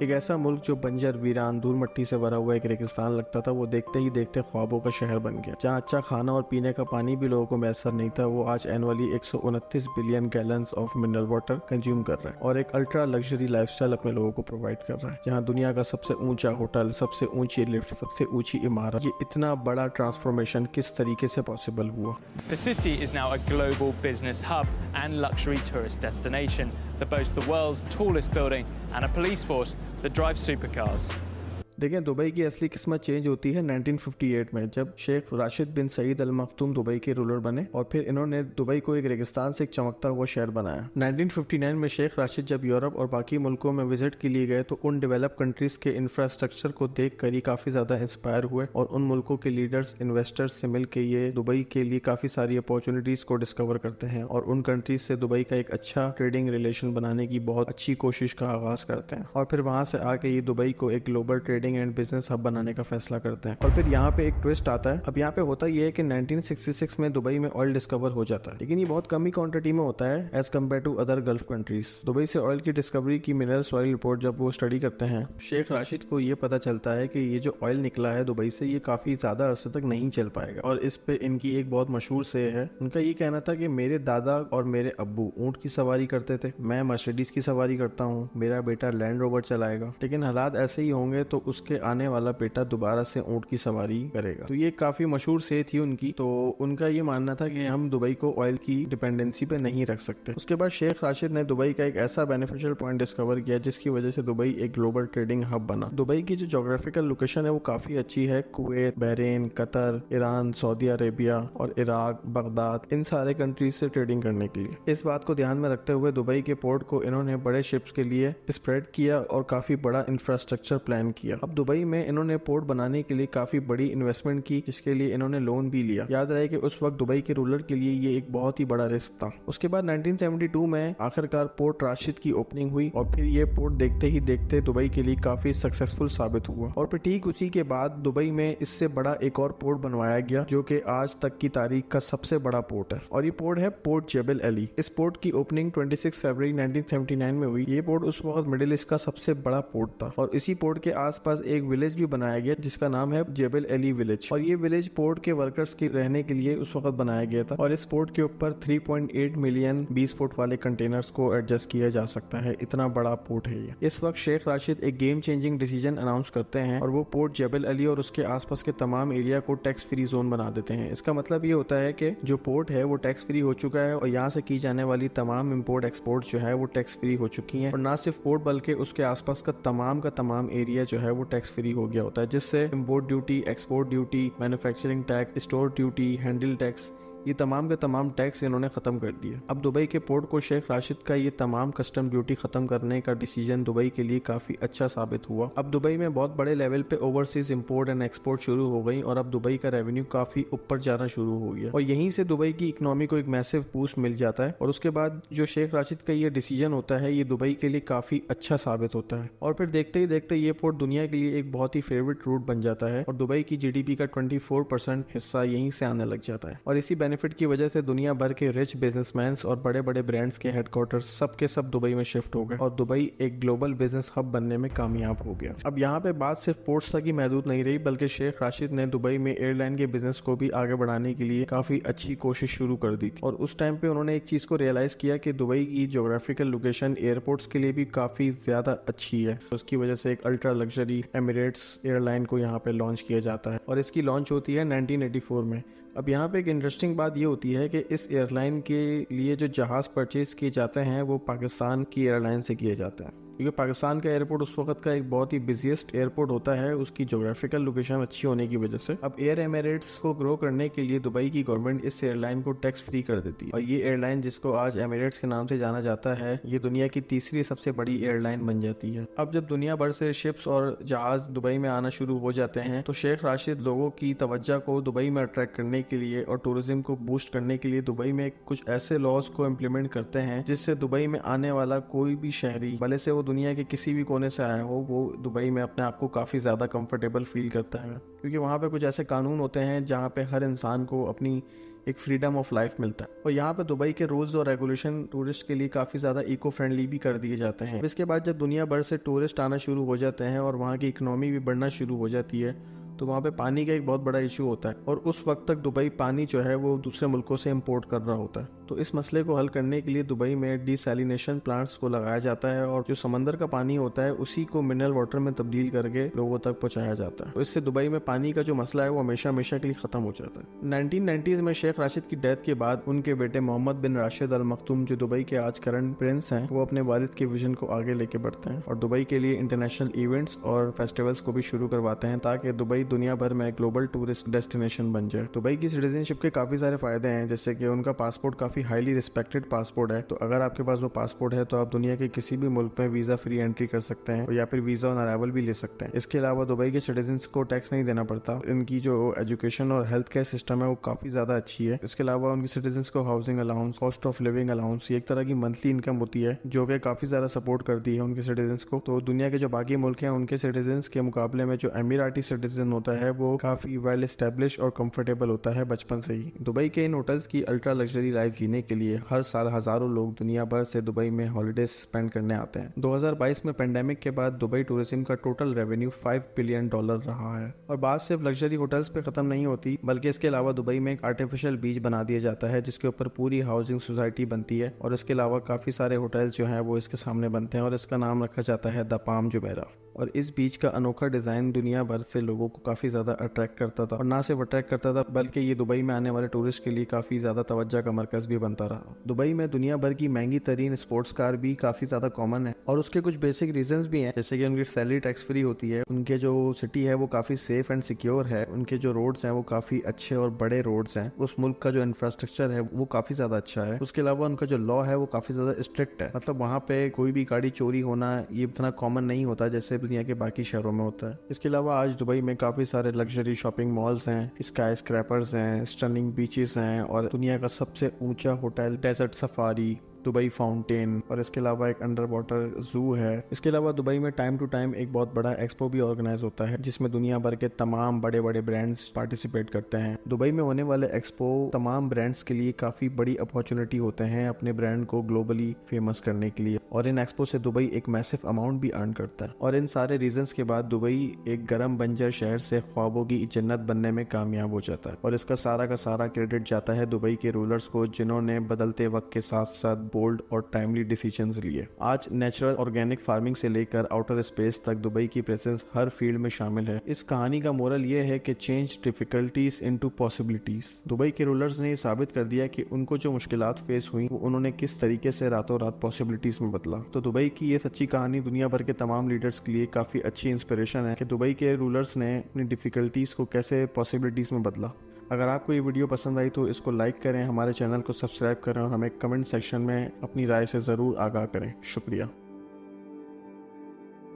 एक ऐसा मुल्क जो बंजर, वीरान, धूल मिट्टी से भरा हुआ एक रेगिस्तान लगता था, वो देखते ही देखते ख्वाबों का शहर बन गया। जहाँ अच्छा खाना और पीने का पानी भी लोगों को मैसर नहीं था, वो आज annually 129 billion gallons of mineral water consume कर रहा है और एक अल्ट्रा लग्जरी लाइफस्टाइल अपने लोगों को प्रोवाइड कर रहा है। जहाँ दुनिया का सबसे ऊंचा होटल, सबसे ऊंची लिफ्ट, सबसे ऊंची इमारत, ये इतना बड़ा ट्रांसफॉर्मेशन किस तरीके से पॉसिबल हुआ? The city is now a global business hub and luxury tourist destination that boasts the world's tallest building and a police force that drives supercars. देखें, दुबई की असली किस्मत चेंज होती है 1958 में, जब शेख राशिद बिन सईद अल मखदूम दुबई के रूलर बने और फिर इन्होंने दुबई को एक रेगिस्तान से एक चमकता हुआ शहर बनाया। 1959 में शेख राशिद जब यूरोप और बाकी मुल्कों में विजिट के लिए गए तो उन डेवलप कंट्रीज के इंफ्रास्ट्रक्चर को देख कर ही काफ़ी ज़्यादा इंस्पायर हुए और उन मुल्कों के लीडर्स, इन्वेस्टर्स से मिल के ये दुबई के लिए काफ़ी सारी अपॉर्चुनिटीज़ को डिस्कवर करते हैं और उन कंट्रीज से दुबई का एक अच्छा ट्रेडिंग रिलेशन बनाने की बहुत अच्छी कोशिश का आगाज करते हैं और फिर वहाँ से आके ये दुबई को एक global trading and business hub बनाने का फैसला करते हैं। और फिर यहाँ पे एक ट्विस्ट आता है। अब यहाँ पे होता ये है कि 1966 में दुबई में ऑयल डिस्कवर हो जाता है, लेकिन ये बहुत कम ही क्वांटिटी में होता है as compare to other Gulf countries. Dubai से ऑयल की डिस्कवरी की मिनरल ऑयल रिपोर्ट जब वो स्टडी करते हैं, शेख राशिद को ये पता चलता है कि ये जो ऑयल निकला है दुबई से, ये काफी ज्यादा अरसे तक नहीं चल पाएगा। और इस पे इनकी एक बहुत मशहूर से है, उनका ये कहना था कि मेरे दादा और मेरे अब्बू ऊंट की सवारी करते थे, मैं मर्सिडीज की सवारी करता हूँ, मेरा बेटा लैंड रोवर चलाएगा, लेकिन हालात ऐसे ही होंगे तो उसके आने वाला बेटा दोबारा से ऊंट की सवारी करेगा। तो ये काफी मशहूर से थी उनकी। तो उनका ये मानना था कि हम दुबई को ऑयल की डिपेंडेंसी पे नहीं रख सकते। उसके बाद शेख राशिद ने दुबई का एक ऐसा बेनिफिशियल पॉइंट डिस्कवर किया जिसकी वजह से दुबई एक ग्लोबल ट्रेडिंग हब बना। दुबई की जो जोग्राफिकल लोकेशन है वो काफी अच्छी है। Kuwait, Bahrain, Qatar, Iran, Saudi Arabia और इराक, बगदाद, इन सारे कंट्रीज से ट्रेडिंग करने के लिए। इस बात को ध्यान में रखते हुए दुबई के पोर्ट को इन्होंने बड़े शिप्स के लिए स्प्रेड किया और काफी बड़ा इंफ्रास्ट्रक्चर प्लान किया। अब दुबई में इन्होंने पोर्ट बनाने के लिए काफी बड़ी इन्वेस्टमेंट की, जिसके लिए इन्होंने लोन भी लिया। याद रहे कि उस वक्त दुबई के रूलर के लिए ये एक बहुत ही बड़ा रिस्क था। उसके बाद 1972 में आखिरकार पोर्ट राशिद की ओपनिंग हुई और फिर ये पोर्ट देखते ही देखते दुबई के लिए काफी सक्सेसफुल साबित हुआ। और फिर ठीक उसी के बाद दुबई में इससे बड़ा एक और पोर्ट बनवाया गया जो कि आज तक की तारीख का सबसे बड़ा पोर्ट है और ये पोर्ट है पोर्ट जेबल अली। इस पोर्ट की ओपनिंग 26 फरवरी 1979 में हुई। ये पोर्ट उस वक्त मिडिल ईस्ट का सबसे बड़ा पोर्ट था और इसी पोर्ट के आसपास एक विलेज भी बनाया गया जिसका नाम है जेबल अली विलेज। और ये विलेज पोर्ट के वर्कर्स के रहने के लिए उस वक्त बनाया गया था और इस पोर्ट के ऊपर 3.8 मिलियन 20 फुट वाले कंटेनर्स को एडजस्ट किया जा सकता है। इतना बड़ा पोर्ट है ये। इस वक्त शेख राशिद एक गेम चेंजिंग डिसीजन अनाउंस करते हैं और वो पोर्ट जेबल अली और उसके आसपास के तमाम एरिया को टैक्स फ्री जोन बना देते हैं। इसका मतलब ये होता है कि जो पोर्ट है वो टैक्स फ्री हो चुका है और यहाँ से की जाने वाली तमाम इम्पोर्ट एक्सपोर्ट जो है वो टैक्स फ्री हो चुकी है। और ना सिर्फ पोर्ट बल्कि उसके आसपास का तमाम एरिया जो है वो टैक्स फ्री हो गया होता है, जिससे import duty, export duty, manufacturing tax, store duty, handle tax, ये तमाम के तमाम टैक्स इन्होंने खत्म कर दिए। अब दुबई के पोर्ट को शेख राशिद का ये तमाम कस्टम ड्यूटी खत्म करने का डिसीजन दुबई के लिए काफी अच्छा साबित हुआ। अब दुबई में बहुत बड़े लेवल पे ओवरसीज इंपोर्ट एंड एक्सपोर्ट शुरू हो गई और अब दुबई का रेवेन्यू काफी ऊपर जाना शुरू हो गया और यहीं से दुबई की इकोनॉमी को एक मैसिव बूस्ट मिल जाता है। और उसके बाद जो शेख राशिद का ये डिसीजन होता है ये दुबई के लिए काफी अच्छा साबित होता है और फिर देखते ही देखते ये पोर्ट दुनिया के लिए एक बहुत ही फेवरेट रूट बन जाता है और दुबई की GDP का 24% हिस्सा यहीं से आने लग जाता है। और इसी बेनिफिट की वजह से दुनिया भर के रिच बिजनेसमैन और बड़े बड़े ब्रांड्स के हेडक्वार्टर्स सब के सब दुबई में शिफ्ट हो गए और दुबई एक ग्लोबल बिजनेस हब बनने में कामयाब हो गया। अब यहाँ पे बात सिर्फ पोर्ट्स तक ही महदूद नहीं रही, बल्कि शेख राशिद ने दुबई में एयरलाइन के बिजनेस को भी आगे बढ़ाने के लिए काफी अच्छी कोशिश शुरू कर दी थी। और उस टाइम पे उन्होंने एक चीज को रियलाइज किया कि दुबई की ज्योग्राफिकल लोकेशन एयरपोर्ट्स के लिए भी काफी ज्यादा अच्छी है। उसकी वजह से एक अल्ट्रा लग्जरी एमिरेट्स एयरलाइन को यहाँ पे लॉन्च किया जाता है और इसकी लॉन्च होती है 1984 में। अब यहाँ पे एक इंटरेस्टिंग बात ये होती है कि इस एयरलाइन के लिए जो जहाज़ परचेज किए जाते हैं वो पाकिस्तान की एयरलाइन से किए जाते हैं, क्योंकि पाकिस्तान का एयरपोर्ट उस वक्त का एक बहुत ही बिजिएस्ट एयरपोर्ट होता है उसकी ज्योग्राफिकल लोकेशन अच्छी होने की वजह से। अब एयर एमिरेट्स को ग्रो करने के लिए दुबई की गवर्नमेंट इस एयरलाइन को टैक्स फ्री कर देती है और ये एयरलाइन, जिसको आज एमिरेट्स के नाम से जाना जाता है, ये दुनिया की तीसरी सबसे बड़ी एयरलाइन बन जाती है। अब जब दुनिया भर से शिप्स और जहाज दुबई में आना शुरू हो जाते हैं तो शेख राशिद लोगों की तवज्जो को दुबई में अट्रैक्ट करने के लिए और टूरिज्म को बूस्ट करने के लिए दुबई में कुछ ऐसे लॉज को इम्प्लीमेंट करते हैं जिससे दुबई में आने वाला कोई भी शहरी, भले से वो दुनिया के किसी भी कोने से आया हो, वो दुबई में अपने आप को काफ़ी ज़्यादा कंफर्टेबल फील करता है, क्योंकि वहाँ पे कुछ ऐसे कानून होते हैं जहाँ पे हर इंसान को अपनी एक फ्रीडम ऑफ लाइफ मिलता है। और यहाँ पे दुबई के रूल्स और रेगुलेशन टूरिस्ट के लिए काफ़ी ज़्यादा इको फ्रेंडली भी कर दिए जाते हैं। इसके बाद जब दुनिया भर से टूरिस्ट आना शुरू हो जाते हैं और वहाँ की इकोनॉमी भी बढ़ना शुरू हो जाती है, तो वहाँ पे पानी का एक बहुत बड़ा इशू होता है और उस वक्त तक दुबई पानी जो है वो दूसरे मुल्कों से इंपोर्ट कर रहा होता है। तो इस मसले को हल करने के लिए दुबई में डिसैलिनेशन प्लांट्स को लगाया जाता है और जो समंदर का पानी होता है उसी को मिनरल वाटर में तब्दील करके लोगों तक पहुंचाया जाता है। तो इससे दुबई में पानी का जो मसला है वो हमेशा हमेशा के लिए खत्म हो जाता है। 1990s में शेख राशिद की डेथ के बाद उनके बेटे मोहम्मद बिन राशिद अल मखतूम, जो दुबई के आज करंट प्रिंस हैं, वो अपने वालिद के विजन को आगे लेके बढ़ते हैं और दुबई के लिए इंटरनेशनल इवेंट्स और फेस्टिवल्स को भी शुरू करवाते हैं ताकि दुबई दुनिया भर में ग्लोबल टूरिस्ट डेस्टिनेशन बन जाए। दुबई की सिटीजनशिप के काफी सारे फायदे हैं, जैसे कि उनका पासपोर्ट काफी हाईली रिस्पेक्टेड पासपोर्ट है। तो अगर आपके पास वो पासपोर्ट है तो आप दुनिया के किसी भी मुल्क में वीजा फ्री एंट्री कर सकते हैं या फिर वीजा ऑन अराइवल भी ले सकते हैं। इसके अलावा दुबई के सिटीजन्स को टैक्स नहीं देना पड़ता। इनकी जो एजुकेशन और हेल्थ केयर सिस्टम है वो काफी ज्यादा अच्छी है। इसके अलावा उनके सिटीजन्स को housing allowance, cost of living allowance, ये एक तरह की मंथली इनकम होती है जो कि काफी ज्यादा सपोर्ट करती है उनके सिटीजन्स को। तो दुनिया के जो बाकी मुल्क हैं उनके सिटीजन्स के मुकाबले में जो एमिराती सिटीजन होता है वो काफी वेल एस्टेब्लिश और कंफर्टेबल होता है बचपन से ही। दुबई के इन होटल्स की अल्ट्रा लग्जरी लाइफ जीने के लिए हर साल हजारों लोग दुनिया भर से दुबई में हॉलिडेज स्पेंड करने आते हैं। 2022 में पेंडेमिक के बाद दुबई टूरिज्म का टोटल रेवेन्यू $5 बिलियन रहा है। और बात सिर्फ लग्जरी होटल्स पे खत्म नहीं होती, बल्कि इसके अलावा दुबई में एक आर्टिफिशियल बीच बना दिया जाता है जिसके ऊपर पूरी हाउसिंग सोसाइटी बनती है और इसके अलावा काफी सारे होटल्स जो हैं वो इसके सामने बनते हैं और इसका नाम रखा जाता है द पाम जुमेरा। और इस बीच का अनोखा डिज़ाइन दुनिया भर से लोगों को काफ़ी ज़्यादा अट्रैक्ट करता था और ना सिर्फ अट्रैक्ट करता था बल्कि ये दुबई में आने वाले टूरिस्ट के लिए काफ़ी ज़्यादा तवज्जो का मरकज़ भी बनता रहा। दुबई में दुनिया भर की महंगी तरीन स्पोर्ट्स कार भी काफ़ी ज़्यादा कॉमन है और उसके कुछ बेसिक रीजंस भी हैं, जैसे कि उनकी सैलरी टैक्स फ्री होती है, उनके जो सिटी है वो काफ़ी सेफ एंड सिक्योर है, उनके जो रोड्स हैं वो काफ़ी अच्छे और बड़े रोड्स हैं, उस मुल्क का जो इंफ्रास्ट्रक्चर है वो काफ़ी ज़्यादा अच्छा है। उसके अलावा उनका जो लॉ है वो काफ़ी ज़्यादा स्ट्रिक्ट है, मतलब वहाँ पे कोई भी गाड़ी चोरी होना ये इतना कॉमन नहीं होता जैसे दुनिया के बाकी शहरों में होता है। इसके अलावा आज दुबई में काफ़ी सारे लग्जरी शॉपिंग मॉल्स हैं, स्काई स्क्रैपर्स हैं, स्टनिंग बीचेस हैं और दुनिया का सबसे ऊंचा hotel desert safari, Dubai fountain और इसके अलावा एक अंडर वाटर जू है। इसके अलावा दुबई में टाइम टू टाइम एक बहुत बड़ा एक्सपो भी ऑर्गेनाइज होता है जिसमें दुनिया भर के तमाम बड़े बड़े ब्रांड्स पार्टिसिपेट करते हैं। दुबई में होने वाले एक्सपो तमाम ब्रांड्स के लिए काफ़ी बड़ी अपॉर्चुनिटी होते हैं अपने ब्रांड को ग्लोबली फेमस करने के लिए और इन एक्सपो से दुबई एक मैसिव अमाउंट भी अर्न करता है। और इन सारे रीजंस के बाद दुबई एक गर्म बंजर शहर से ख्वाबों की जन्नत बनने में कामयाब हो जाता है और इसका सारा का सारा क्रेडिट जाता है दुबई के रूलर्स को जिन्होंने बदलते वक्त के साथ साथ बोल्ड और टाइमली डिसीजंस लिए। आज नेचुरल ऑर्गेनिक फार्मिंग से लेकर आउटर स्पेस तक दुबई की प्रेजेंस हर फील्ड में शामिल है। इस कहानी का मोरल ये है कि change difficulties into possibilities. Dubai के रूलर्स ने ये साबित कर दिया कि उनको जो मुश्किलात फेस हुई वो उन्होंने किस तरीके से रातों रात पॉसिबिलिटीज में बदला। तो दुबई की ये सच्ची कहानी दुनिया भर के तमाम लीडर्स के लिए काफी अच्छी इंस्पिरेशन है कि दुबई के रूलर्स ने अपनी डिफिकल्टीज को कैसे पॉसिबिलिटीज में बदला। अगर आपको ये वीडियो पसंद आई तो इसको लाइक करें, हमारे चैनल को सब्सक्राइब करें और हमें कमेंट सेक्शन में अपनी राय से ज़रूर आगाह करें। शुक्रिया।